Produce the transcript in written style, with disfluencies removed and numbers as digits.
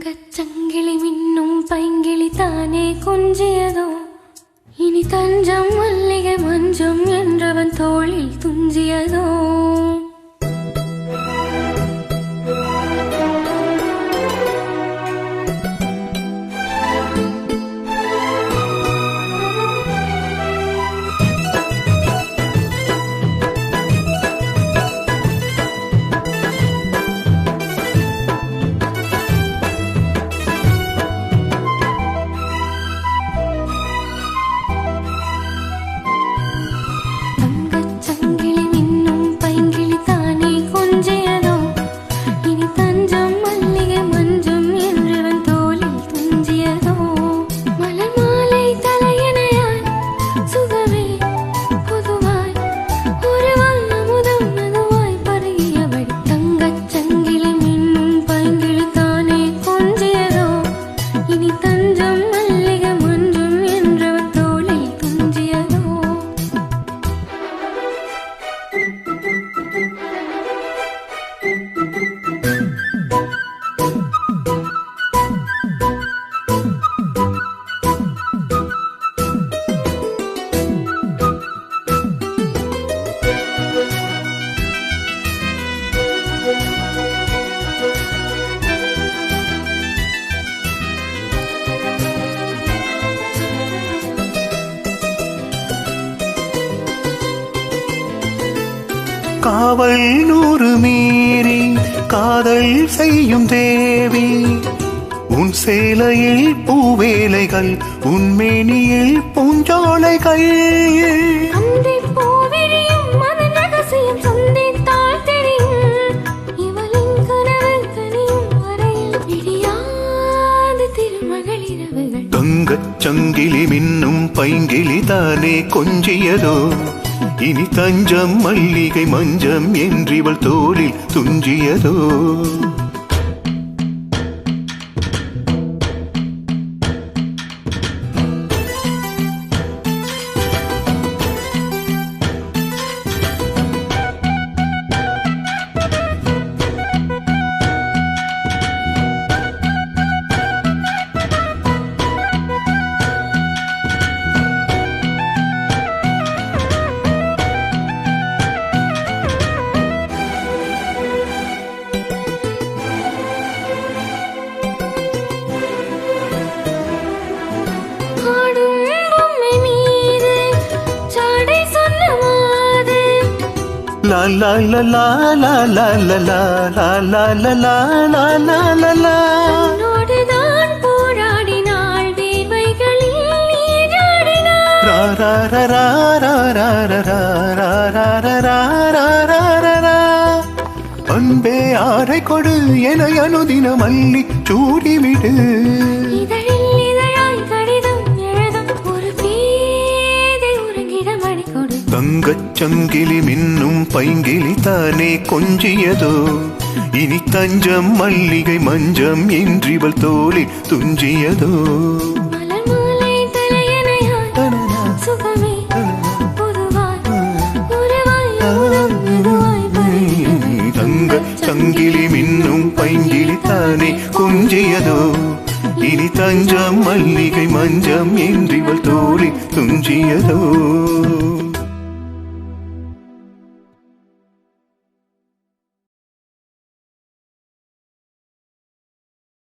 தங்கச்சங்கிலி மின்னும் பைங்கிளி தானே கொஞ்சியதோ இனி தஞ்சம் மல்லிகை மஞ்சம் என்றவன் தோளில் துஞ்சியதோ காவல் நூறு மீறி காதல் செய்யும் தேவி உன் சேலையில் பூவேலைகள் உன் மேனியில் பூஞ்சோலைகள் தங்கச் சங்கிலி மின்னும் பைங்கிளி தானே கொஞ்சியதோ இனி தஞ்சம் மல்லிகை மஞ்சம் என்றிவள் தோளில் துஞ்சியதோ la la la la la la la la la la la la la la la la நோடுதான் போராடினாள் தேவைகளில் நீராடினாள் ra ra ra ra ra ra ra ra ra ra ra ra ra ra ra அன்பே ஆரை கொடு என அனுதின மல்லி சூடிவிடு இதழில் இதழாய் கடிதம் எழுதும் ஒரு பேதை உறங்கிட மணி கொடு தங்கச் சங்கிலி மின்னும் பைங்கிளி தானே கொஞ்சியதோ இனி தஞ்சம் மல்லிகை மஞ்சம் என்றிவள் தோளில் துஞ்சியதோ மலர் மாலை தலையணையாய் சுகமே பொதுவாய் உறவாய் அமுதம் மெதுவாய் பருகியது தங்கச் சங்கிலி மின்னும் பைங்கிளி தானே கொஞ்சியதோ இனி தஞ்சம் மல்லிகை மஞ்சம் என்றிவள் தோளில் துஞ்சியதோ